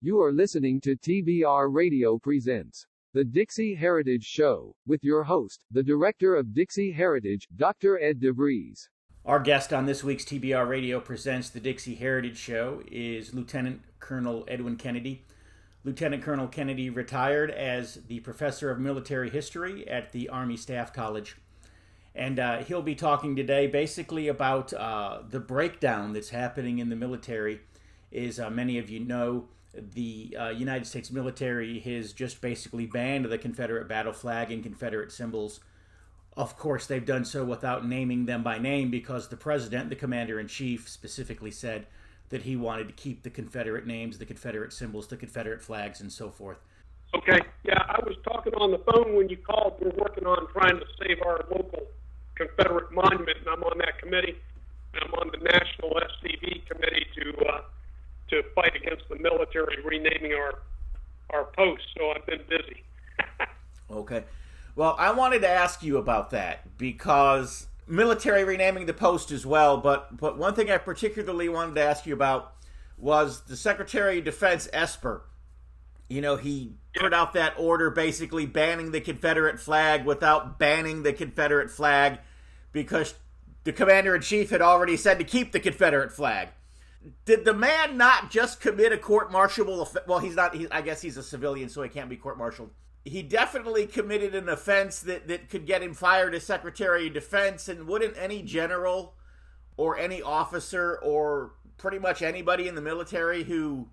You are listening to TBR Radio Presents the DIXIE Heritage Show, with your host, the Director of DIXIE Heritage, Dr. Ed DeVries. Our guest on this week's TBR Radio Presents the DIXIE Heritage Show is Lieutenant Colonel Edwin Kennedy. Lieutenant Colonel Kennedy retired as the Professor of Military History at the Army Staff College. And he'll be talking today basically about the breakdown that's happening in the military. As many of you know, the United States military has just basically banned the Confederate battle flag and Confederate symbols. Of course, they've done so without naming them by name because the president, the commander-in-chief, specifically said that he wanted to keep the Confederate names, the Confederate symbols, the Confederate flags, and so forth. Okay, yeah, I was talking on the phone when you called. We're working on trying to save our local Confederate monument, and I'm on that committee. And I'm on the National SCV committee to fight against the military renaming our posts, so I've been busy. Okay. Well, I wanted to ask you about that because military renaming the post as well, but one thing I particularly wanted to ask you about was the Secretary of Defense Esper. You know, he put out that order basically banning the Confederate flag without banning the Confederate flag because the commander-in-chief had already said to keep the Confederate flag. Did the man not just commit a court-martialable offense? Well, he's not. I guess he's a civilian, so he can't be court-martialed. He definitely committed an offense that could get him fired as Secretary of Defense, and wouldn't any general or any officer or pretty much anybody in the military who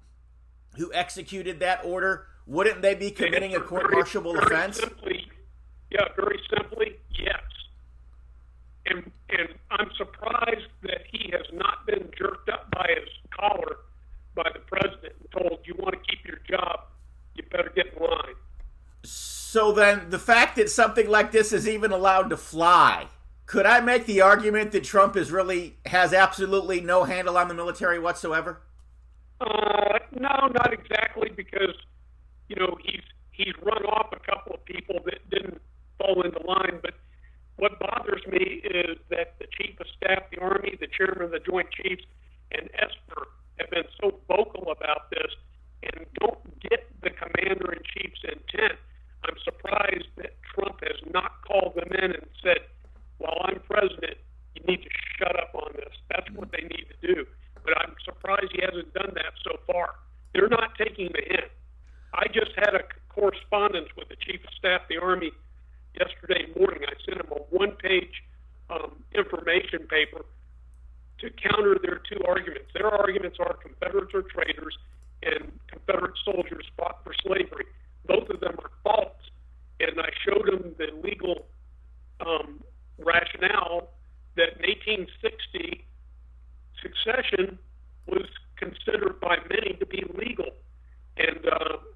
executed that order, wouldn't they be committing a court-martialable offense? Very simply, yes. And I'm surprised that he has not been jerked up by his collar by the president and told, you want to keep your job, you better get in line. So then the fact that something like this is even allowed to fly, could I make the argument that Trump has absolutely no handle on the military whatsoever? No, not exactly, because, you know, he's run off a couple of people that didn't fall into line, but what bothers me is that the Chief of Staff, the Army, the Chairman of the Joint Chiefs, and Esper have been so vocal about this and don't get the Commander-in-Chief's intent. I'm surprised that Trump has not called them in and said, while I'm president, you need to shut up on this. That's what they need to do. But I'm surprised he hasn't done that so far. They're not taking the hint. I just had a correspondence with the Chief of Staff, the Army, yesterday morning. I sent him a one-page information paper to counter their two arguments. Their arguments are Confederates are traitors and Confederate soldiers fought for slavery. Both of them are false. And I showed him the legal rationale that in 1860, succession was considered by many to be legal. And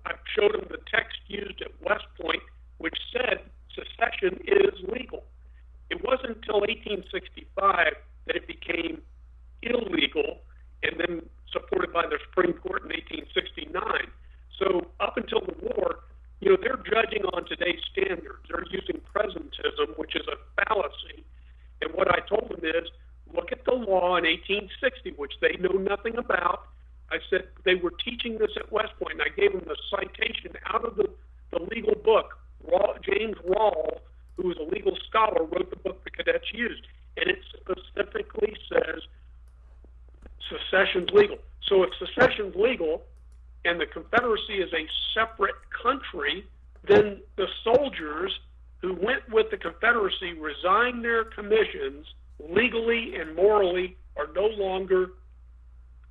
I showed him the text used at West Point, which said secession is legal. It wasn't until 1865 that it became illegal and then supported by the Supreme Court in 1869. So up until the war, you know, they're judging on today's standards. They're using presentism, which is a fallacy. And what I told them is, look at the law in 1860, which they know nothing about. I said they were teaching this at West Point, and I gave them the citation out of the legal book. James Rawls, who was a legal scholar, wrote the book the cadets used, and it specifically says secession's legal. So if secession's legal and the Confederacy is a separate country, then the soldiers who went with the Confederacy resigned their commissions legally and morally, are no longer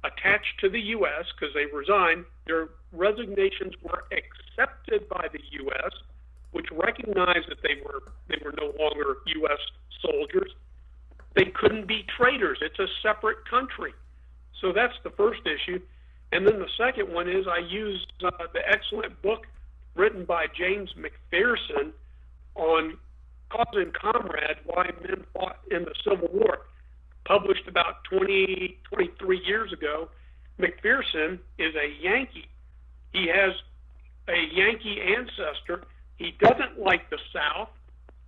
attached to the U.S. because they resigned. Their resignations were accepted by the U.S., which recognized that they were no longer U.S. soldiers. They couldn't be traitors. It's a separate country. So that's the first issue. And then the second one is I used the excellent book written by James McPherson on Cause and Comrade, Why Men Fought in the Civil War, published about 23 years ago. McPherson is a Yankee. He has a Yankee ancestor. He doesn't like the South.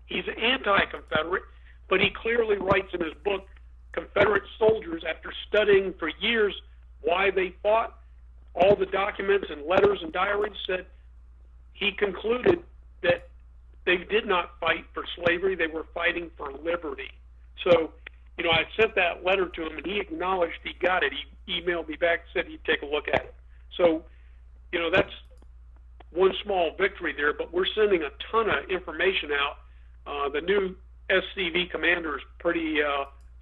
He's anti-Confederate, but he clearly writes in his book, Confederate soldiers, after studying for years why they fought, all the documents and letters and diaries said he concluded that they did not fight for slavery, they were fighting for liberty. So, I sent that letter to him, and he acknowledged he got it. He emailed me back, said he'd take a look at it. So, that's one small victory there, but we're sending a ton of information out. The new SCV commander is pretty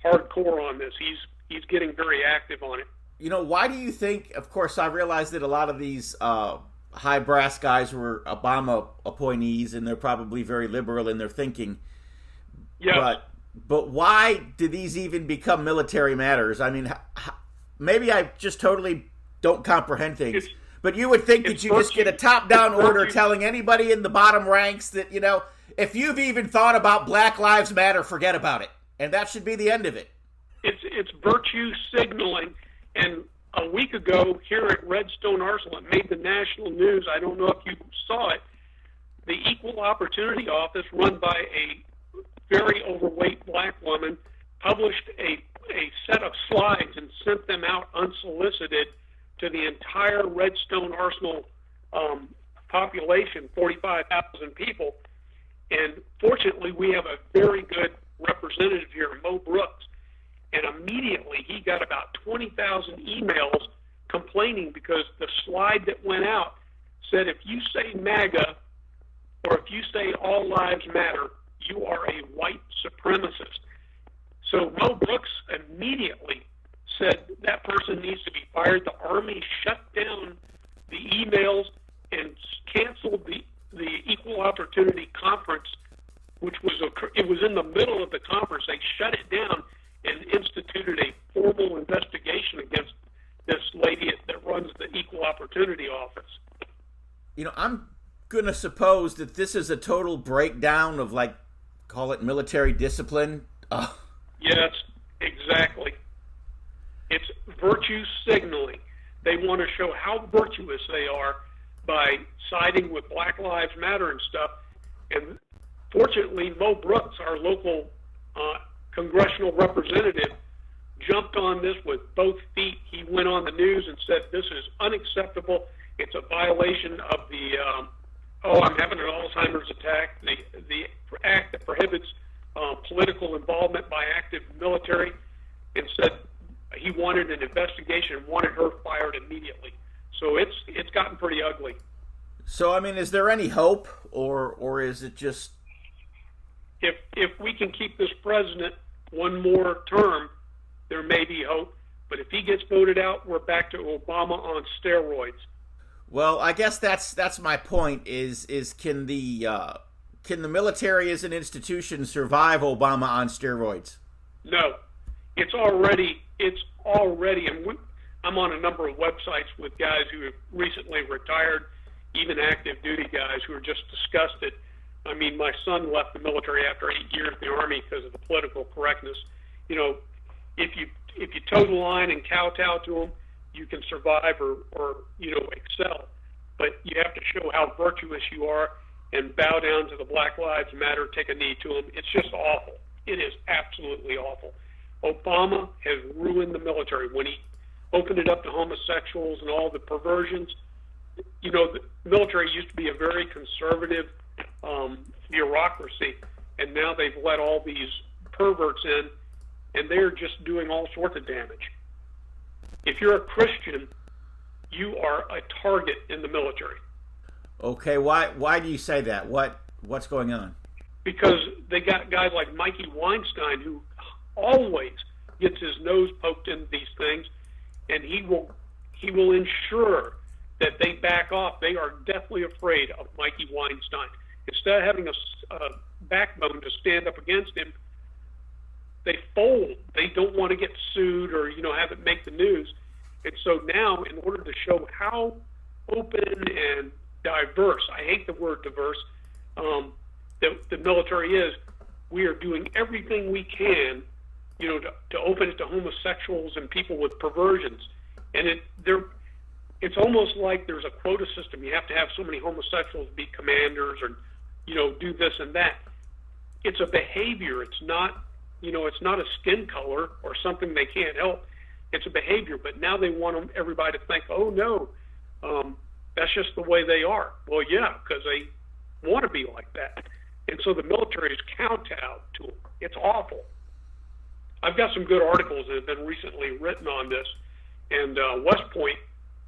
hardcore on this. He's getting very active on it. Why do you think, of course, I realize that a lot of these high brass guys were Obama appointees, and they're probably very liberal in their thinking. Yeah. But why did these even become military matters? I mean, maybe I just totally don't comprehend things. But you would think that you just get a top-down order telling anybody in the bottom ranks that, if you've even thought about Black Lives Matter, forget about it. And that should be the end of it. It's virtue signaling. And a week ago, here at Redstone Arsenal, it made the national news. I don't know if you saw it. The Equal Opportunity Office, run by a very overweight black woman, published a set of slides and sent them out unsolicited to the entire Redstone Arsenal population, 45,000 people. And fortunately, we have a very good representative here, Mo Brooks. And immediately he got about 20,000 emails complaining because the slide that went out said, if you say MAGA or if you say all lives matter, you are a white supremacist. So Mo Brooks immediately said that person needs to be fired. The Army shut down the emails and canceled the Equal Opportunity Conference, which it was in the middle of the conference. They shut it down and instituted a formal investigation against this lady that runs the Equal Opportunity Office. I'm going to suppose that this is a total breakdown of, call it military discipline. Yes, exactly. It's virtue signaling. They want to show how virtuous they are by siding with Black Lives Matter and stuff. And fortunately, Mo Brooks, our local congressional representative, jumped on this with both feet. He went on the news and said, this is unacceptable. It's a violation of the, I'm having an Alzheimer's attack, the act that prohibits political involvement by active military, and said he wanted an investigation and wanted her fired immediately. So it's gotten pretty ugly. So, is there any hope, or is it just... If we can keep this president one more term, there may be hope. But if he gets voted out, we're back to Obama on steroids. Well, I guess that's my point. Is can the military as an institution survive Obama on steroids? No, it's already. And I'm on a number of websites with guys who have recently retired, even active duty guys who are just disgusted. My son left the military after 8 years in the Army because of the political correctness. If you toe the line and kowtow to them, you can survive or excel. But you have to show how virtuous you are and bow down to the Black Lives Matter, take a knee to them. It's just awful. It is absolutely awful. Obama has ruined the military when he opened it up to homosexuals and all the perversions. The military used to be a very conservative bureaucracy, and now they've let all these perverts in, and they're just doing all sorts of damage. If you're a Christian, you are a target in the military. Okay, why do you say that? What's going on? Because they got guys like Mikey Weinstein who always gets his nose poked into these things, and he will ensure that they back off. They are deathly afraid of Mikey Weinstein. Instead of having a backbone to stand up against him, they fold. They don't want to get sued or have it make the news. And so now, in order to show how open and diverse, I hate the word diverse, the military is, we are doing everything we can, to open it to homosexuals and people with perversions. And it's almost like there's a quota system. You have to have so many homosexuals be commanders or, do this and that. It's a behavior. It's not, it's not a skin color or something they can't help. It's a behavior. But now they want everybody to think, oh no, That's just the way they are. Well, yeah, because they want to be like that. And so the military is kowtowed to them. It's awful. I've got some good articles that have been recently written on this. And West Point,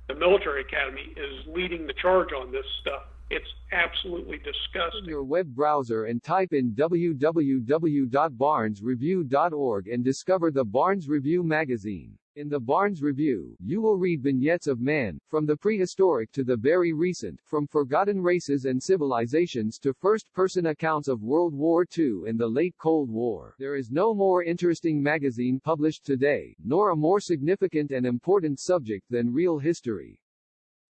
the military academy, is leading the charge on this stuff. It's absolutely disgusting. Your web browser and type in www.barnesreview.org and discover the Barnes Review magazine. In the Barnes Review, you will read vignettes of man, from the prehistoric to the very recent, from forgotten races and civilizations to first-person accounts of World War II and the late Cold War. There is no more interesting magazine published today, nor a more significant and important subject than real history.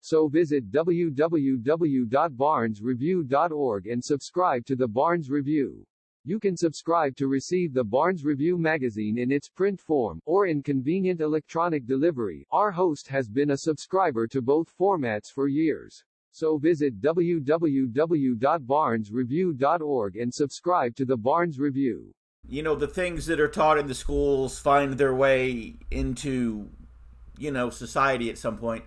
So visit www.barnesreview.org and subscribe to the Barnes Review. You can subscribe to receive the Barnes Review magazine in its print form, or in convenient electronic delivery. Our host has been a subscriber to both formats for years. So visit www.barnesreview.org and subscribe to the Barnes Review. You know, the things that are taught in the schools find their way into, society at some point.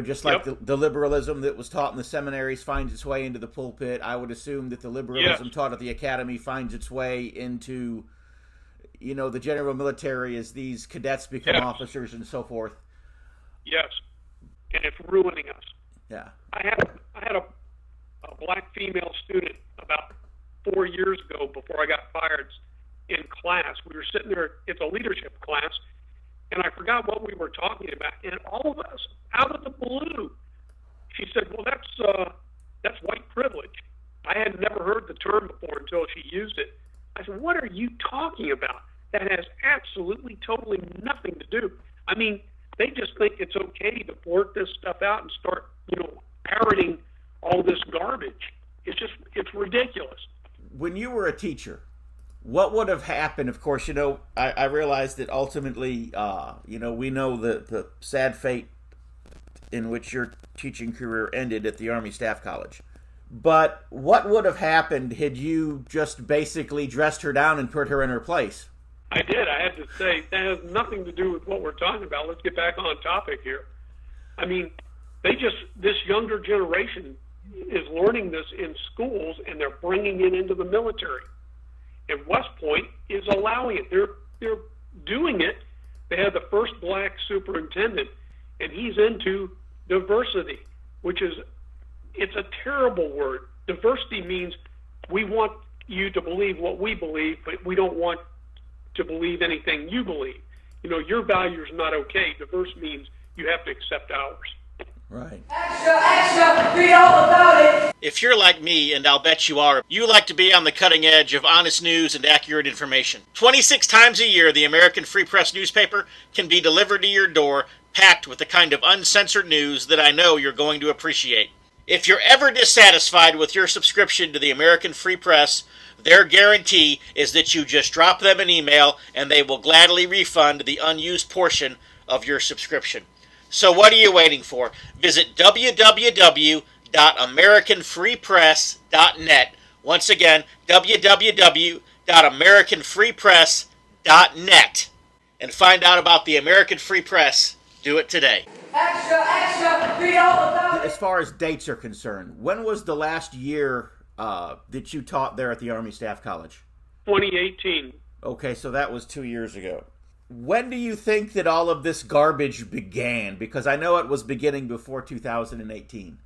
Just like the liberalism that was taught in the seminaries finds its way into the pulpit, I would assume that the liberalism taught at the academy finds its way into, the general military as these cadets become officers and so forth. Yes, and it's ruining us. Yeah. I had a black female student about 4 years ago before I got fired in class. We were sitting there, it's a leadership class, and I forgot what we were talking about, and all of us, out of the blue, she said, well, that's white privilege. I had never heard the term before until she used it. I said, what are you talking about? That has absolutely, totally nothing to do. I mean, they just think it's okay to blurt this stuff out and start, parroting all this garbage. It's ridiculous. When you were a teacher, what would have happened? Of course, I realized that ultimately, we know the sad fate in which your teaching career ended at the Army Staff College. But what would have happened had you just basically dressed her down and put her in her place? I did. I had to say, that has nothing to do with what we're talking about. Let's get back on topic here. I mean, this younger generation is learning this in schools, and they're bringing it into the military. And West Point is allowing it. They're doing it. They have the first black superintendent, and he's into diversity, it's a terrible word. Diversity means we want you to believe what we believe, but we don't want to believe anything you believe. Your value is not okay. Diverse means you have to accept ours. Right. Extra, read all about it. If you're like me, and I'll bet you are, you like to be on the cutting edge of honest news and accurate information. 26 times a year, the American Free Press newspaper can be delivered to your door, packed with the kind of uncensored news that I know you're going to appreciate. If you're ever dissatisfied with your subscription to the American Free Press, their guarantee is that you just drop them an email and they will gladly refund the unused portion of your subscription. So what are you waiting for? Visit www.americanfreepress.net. Once again, www.americanfreepress.net. And find out about the American Free Press. Do it today. Extra, read all about it. As far as dates are concerned, when was the last year that you taught there at the Army Staff College? 2018. Okay, so that was 2 years ago. When do you think that all of this garbage began? Because I know it was beginning before 2018.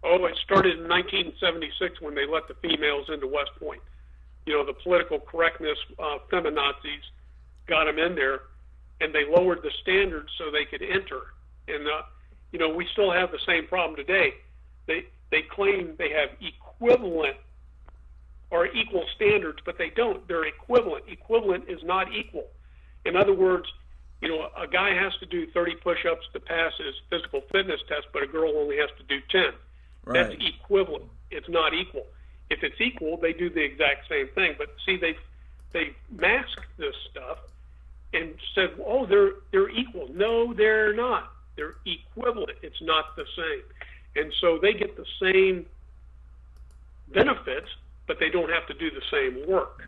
Oh, it started in 1976 when they let the females into West Point. The political correctness feminazis got them in there, and they lowered the standards so they could enter. And, we still have the same problem today. They claim they have equivalent or equal standards, but they don't. They're equivalent. Equivalent is not equal. In other words, a guy has to do 30 push-ups to pass his physical fitness test, but a girl only has to do 10. Right. That's equivalent. It's not equal. If it's equal, they do the exact same thing. But see, they masked this stuff and said, oh, they're equal. No, they're not. They're equivalent. It's not the same. And so they get the same benefits, but they don't have to do the same work.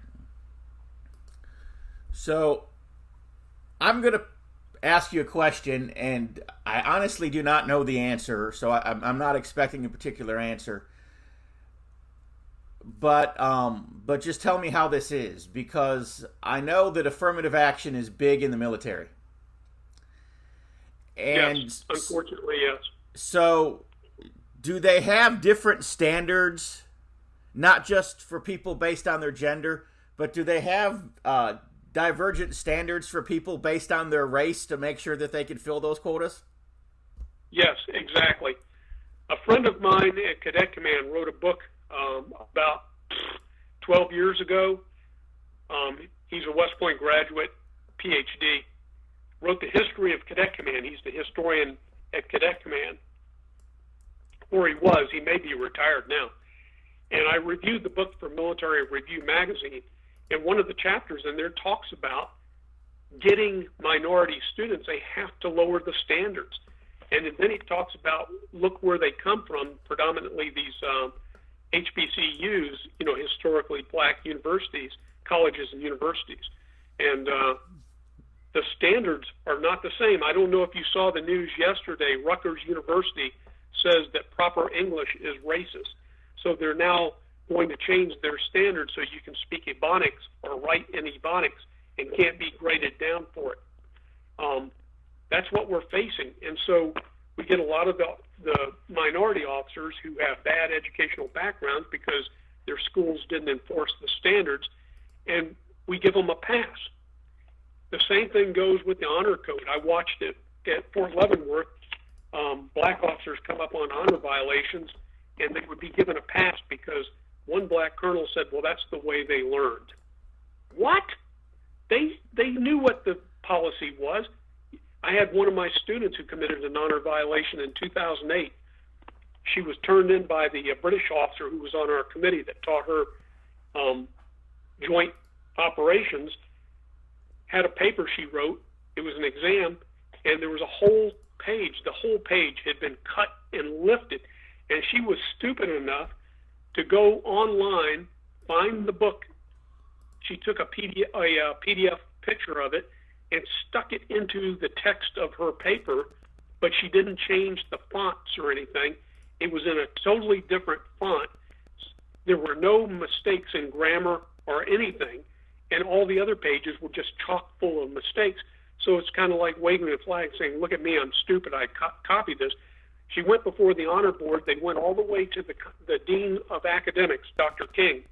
So I'm going to ask you a question, and I honestly do not know the answer, so I'm not expecting a particular answer. But just tell me how this is, because I know that affirmative action is big in the military. And yes, unfortunately, yes. So, do they have different standards, not just for people based on their gender, but do they have divergent standards for people based on their race to make sure that they can fill those quotas? Yes, exactly. A friend of mine at Cadet Command wrote a book about 12 years ago. He's a West Point graduate, PhD. Wrote the history of Cadet Command. He's the historian at Cadet Command, or he was. He may be retired now. And I reviewed the book for Military Review magazine, and one of the chapters in there talks about getting minority students. They have to lower the standards. And then he talks about, look where they come from, predominantly these HBCUs, historically black universities, colleges and universities. And the standards are not the same. I don't know if you saw the news yesterday. Rutgers University says that proper English is racist. So they're now going to change their standards so you can speak Ebonics or write in Ebonics and can't be graded down for it. That's what we're facing. And so we get a lot of the minority officers who have bad educational backgrounds because their schools didn't enforce the standards, and we give them a pass. The same thing goes with the honor code. I watched it at Fort Leavenworth. Black officers come up on honor violations, and they would be given a pass because one black colonel said, well, that's the way they learned. What? They knew what the policy was. I had one of my students who committed an honor violation in 2008. She was turned in by the British officer who was on our committee that taught her joint operations, had a paper she wrote. It was an exam, and there was a whole page. The whole page had been cut and lifted, and she was stupid enough to go online, find the book. She took a PDF picture of it and stuck it into the text of her paper, but she didn't change the fonts or anything. It was in a totally different font. There were no mistakes in grammar or anything, and all the other pages were just chock full of mistakes. So it's kind of like waving a flag saying, look at me, I'm stupid, I copied this. She went before the honor board. They went all the way to the Dean of Academics, Dr. King.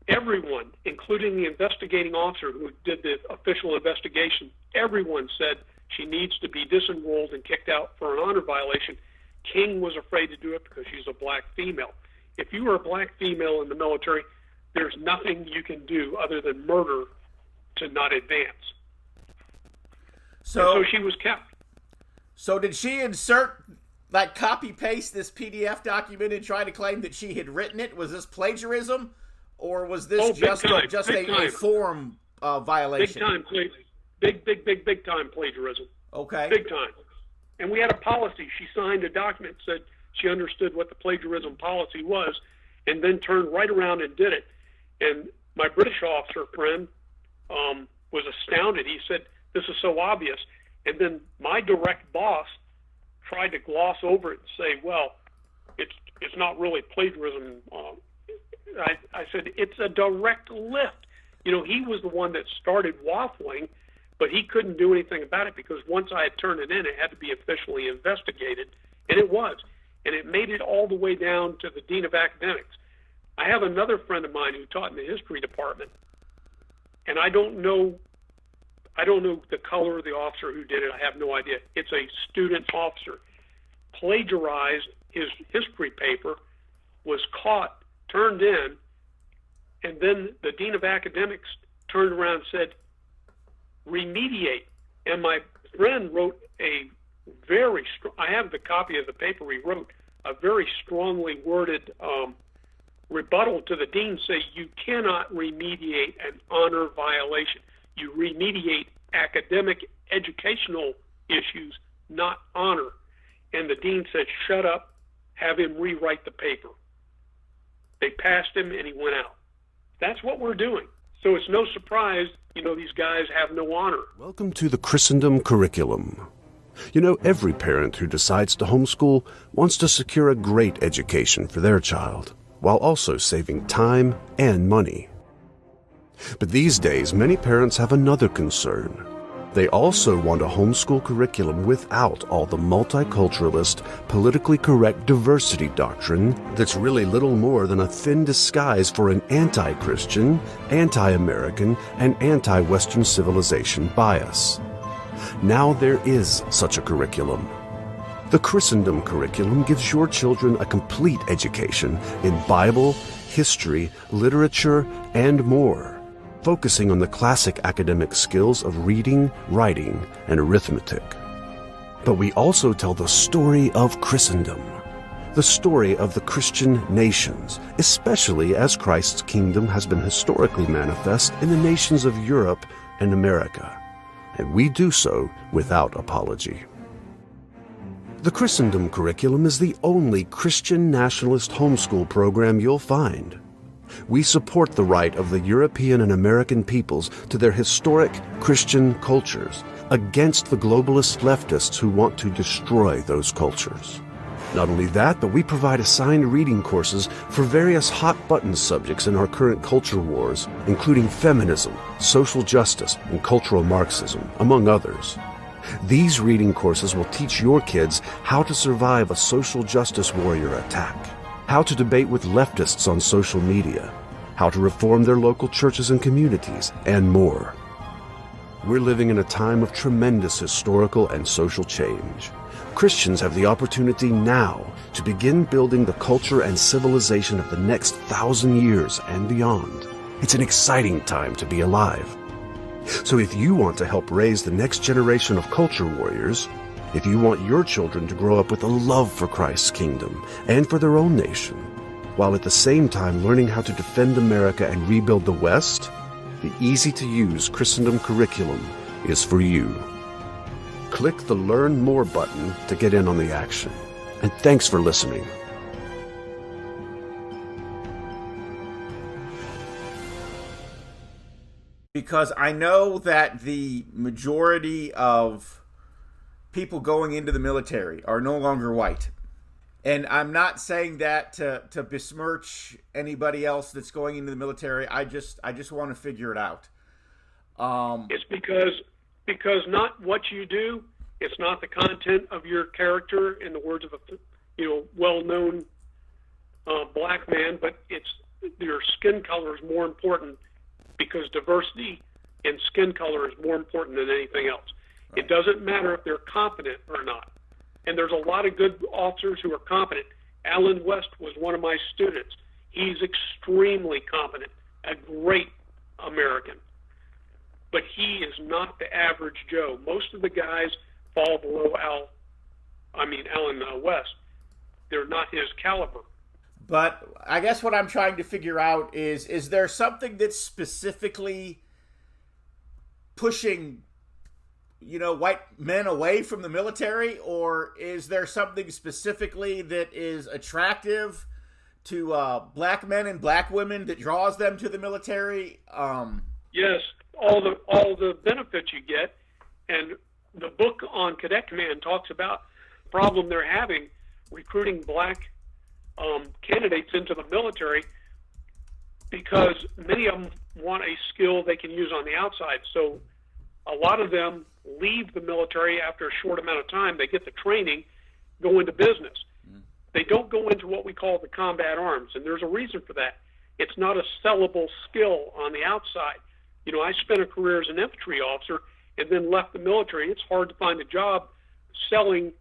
Everyone, including the investigating officer who did the official investigation, everyone said she needs to be disenrolled and kicked out for an honor violation. King was afraid to do it because she's a black female. If you are a black female in the military, there's nothing you can do other than murder to not advance. So she was kept. So did she insert, like, copy-paste this PDF document and try to claim that she had written it? Was this plagiarism? Or was this just a form violation? Big time plagiarism. Okay. Big time. And we had a policy. She signed a document that said she understood what the plagiarism policy was, and then turned right around and did it. And my British officer friend was astounded. He said, this is so obvious. And then my direct boss tried to gloss over it and say, well, it's not really plagiarism. I said, it's a direct lift. He was the one that started waffling, but he couldn't do anything about it because once I had turned it in, it had to be officially investigated, and it was. And it made it all the way down to the Dean of Academics. I have another friend of mine who taught in the history department, and I don't know the color of the officer who did it. I have no idea. It's a student officer. Plagiarized his history paper, was caught, turned in, and then the Dean of Academics turned around and said, remediate. And my friend wrote a very strong, I have the copy of the paper he wrote, a very strongly worded rebuttal to the dean, say you cannot remediate an honor violation. You remediate academic educational issues, not honor. And the dean said, shut up, have him rewrite the paper. They passed him and he went out. That's what we're doing. So it's no surprise, these guys have no honor. Welcome to the Christendom curriculum. Every parent who decides to homeschool wants to secure a great education for their child, while also saving time and money. But these days, many parents have another concern. They also want a homeschool curriculum without all the multiculturalist, politically correct diversity doctrine that's really little more than a thin disguise for an anti-Christian, anti-American, and anti-Western civilization bias. Now there is such a curriculum. The Christendom curriculum gives your children a complete education in Bible, history, literature, and more, focusing on the classic academic skills of reading, writing, and arithmetic. But we also tell the story of Christendom, the story of the Christian nations, especially as Christ's kingdom has been historically manifest in the nations of Europe and America, and we do so without apology. The Christendom curriculum is the only Christian nationalist homeschool program you'll find. We support the right of the European and American peoples to their historic Christian cultures against the globalist leftists who want to destroy those cultures. Not only that, but we provide assigned reading courses for various hot-button subjects in our current culture wars, including feminism, social justice, and cultural Marxism, among others. These reading courses will teach your kids how to survive a social justice warrior attack, how to debate with leftists on social media, how to reform their local churches and communities, and more. We're living in a time of tremendous historical and social change. Christians have the opportunity now to begin building the culture and civilization of the next 1,000 years and beyond. It's an exciting time to be alive. So if you want to help raise the next generation of culture warriors, if you want your children to grow up with a love for Christ's kingdom and for their own nation, while at the same time learning how to defend America and rebuild the West, the easy-to-use Christendom curriculum is for you. Click the Learn More button to get in on the action. And thanks for listening. Because I know that the majority of people going into the military are no longer white. And I'm not saying that to besmirch anybody else that's going into the military. I just want to figure it out. It's because not what you do, it's not the content of your character, in the words of a well-known black man, but it's your skin color is more important, because diversity in skin color is more important than anything else. Right. It doesn't matter if they're competent or not. And there's a lot of good officers who are competent. Alan West was one of my students. He's extremely competent, a great American. But he is not the average Joe. Most of the guys fall below Alan West. They're not his caliber. But I guess what I'm trying to figure out is there something that's specifically pushing, white men away from the military, or is there something specifically that is attractive to black men and black women that draws them to the military? Yes, all the benefits you get, and the book on Cadet Command talks about the problem they're having recruiting black candidates into the military, because many of them want a skill they can use on the outside. So a lot of them leave the military after a short amount of time. They get the training, go into business. They don't go into what we call the combat arms, and there's a reason for that. It's not a sellable skill on the outside. I spent a career as an infantry officer and then left the military. It's hard to find a job selling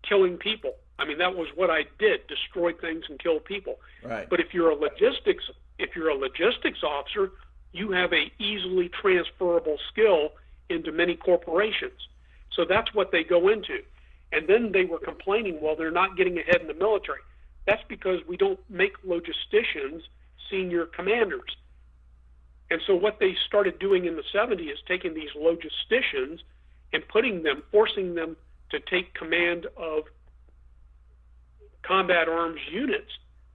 killing people. I mean, that was what I did: destroy things and kill people. Right. But if you're a logistics officer, you have a easily transferable skill into many corporations. So that's what they go into. And then they were complaining, well, they're not getting ahead in the military. That's because we don't make logisticians senior commanders. And so what they started doing in the 70s is taking these logisticians and forcing them to take command of combat arms units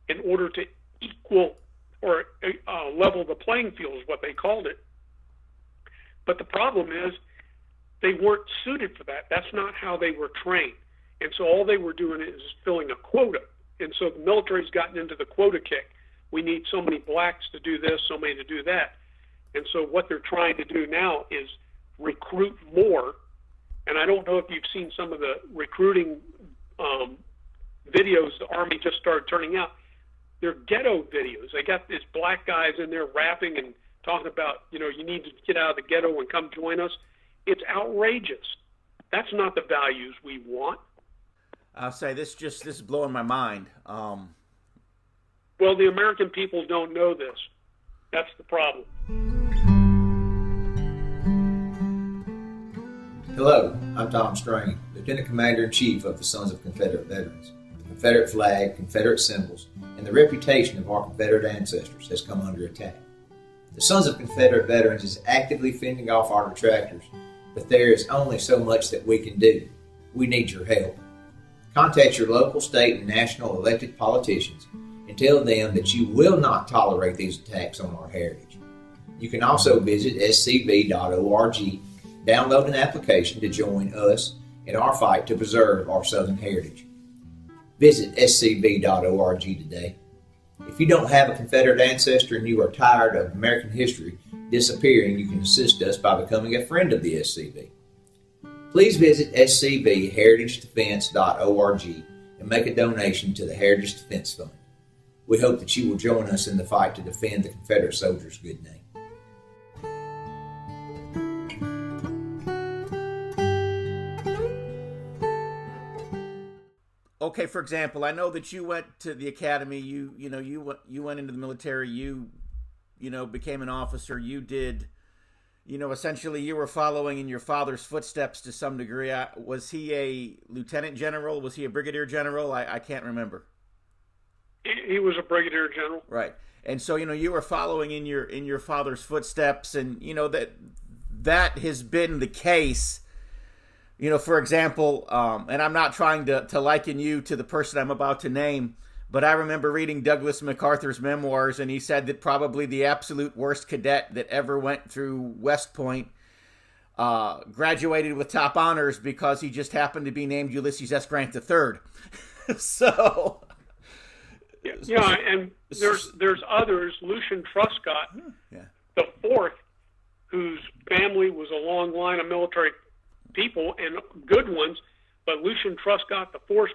in order to equal or level the playing field is what they called it. But the problem is they weren't suited for that. That's not how they were trained. And so all they were doing is filling a quota. And so the military's gotten into the quota kick. We need so many blacks to do this, so many to do that. And so what they're trying to do now is recruit more. And I don't know if you've seen some of the recruiting videos the Army just started turning out. They're ghetto videos. They got these black guys in there rapping and talking about, you need to get out of the ghetto and come join us. It's outrageous. That's not the values we want. I'll say this is blowing my mind. Well, the American people don't know this. That's the problem. Hello, I'm Tom Strain, Lieutenant Commander-in-Chief of the Sons of Confederate Veterans. The Confederate flag, Confederate symbols, and the reputation of our Confederate ancestors has come under attack. The Sons of Confederate Veterans is actively fending off our detractors, but there is only so much that we can do. We need your help. Contact your local, state, and national elected politicians and tell them that you will not tolerate these attacks on our heritage. You can also visit scv.org, download an application to join us in our fight to preserve our Southern heritage. Visit scv.org today. If you don't have a Confederate ancestor and you are tired of American history disappearing, you can assist us by becoming a friend of the SCV. Please visit scvheritagedefense.org and make a donation to the Heritage Defense Fund. We hope that you will join us in the fight to defend the Confederate soldiers' good name. Okay, for example, I know that you went to the academy. You went into the military. You became an officer. You did. Essentially, you were following in your father's footsteps to some degree. Was he a lieutenant general? Was he a brigadier general? I can't remember. He was a brigadier general. Right. And so, you were following in your father's footsteps, and, that has been the case. For example, and I'm not trying to liken you to the person I'm about to name, but I remember reading Douglas MacArthur's memoirs, and he said that probably the absolute worst cadet that ever went through West Point graduated with top honors because he just happened to be named Ulysses S. Grant III. So... Yeah, and there's others. Lucian Truscott, the fourth, whose family was a long line of military people and good ones, but Lucian Truscott, the fourth,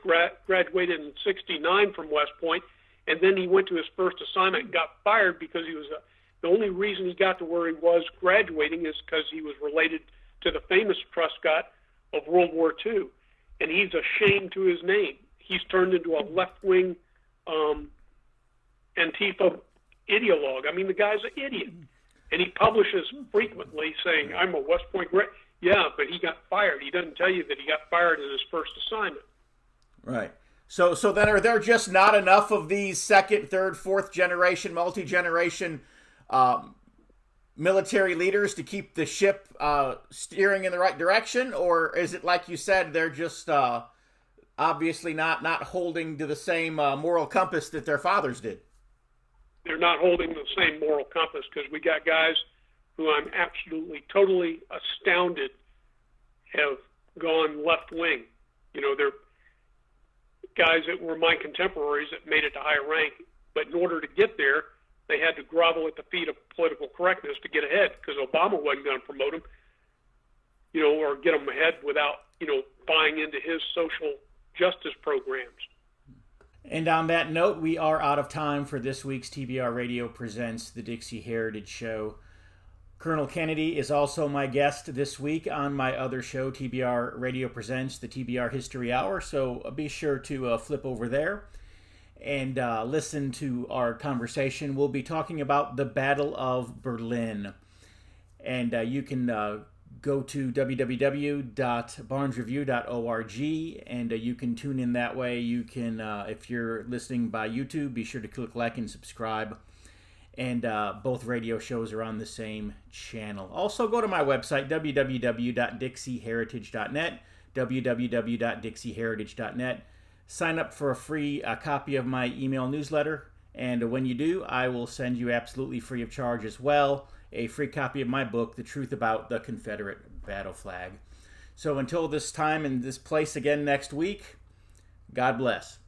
graduated in '69 from West Point, and then he went to his first assignment and got fired because he was the only reason he got to where he was graduating is because he was related to the famous Truscott of World War II, and he's ashamed to his name. He's turned into a left-wing Antifa ideologue. I mean, the guy's an idiot. And he publishes frequently saying, I'm a West Point grad. Yeah, but he got fired. He doesn't tell you that he got fired in his first assignment. Right. So then are there just not enough of these second, third, fourth generation, multi-generation military leaders to keep the ship steering in the right direction? Or is it like you said, they're just... obviously not holding to the same moral compass that their fathers did? They're not holding the same moral compass because we got guys who I'm absolutely, totally astounded have gone left wing. They're guys that were my contemporaries that made it to high rank, but in order to get there, they had to grovel at the feet of political correctness to get ahead because Obama wasn't going to promote them, or get them ahead without, buying into his social justice programs. And on that note, we are out of time for this week's TBR Radio Presents the Dixie Heritage Show. Colonel Kennedy is also my guest this week on my other show, TBR Radio Presents the TBR History Hour, so be sure to flip over there and listen to our conversation. We'll be talking about the Battle of Berlin, and you can go to www.barnesreview.org, and you can tune in that way. You can, if you're listening by YouTube, be sure to click like and subscribe. And both radio shows are on the same channel. Also, go to my website, www.dixiheritage.net, www.dixiheritage.net. Sign up for a free copy of my email newsletter, And when you do, I will send you absolutely free of charge as well a free copy of my book, The Truth About the Confederate Battle Flag. So until this time and this place again next week, God bless.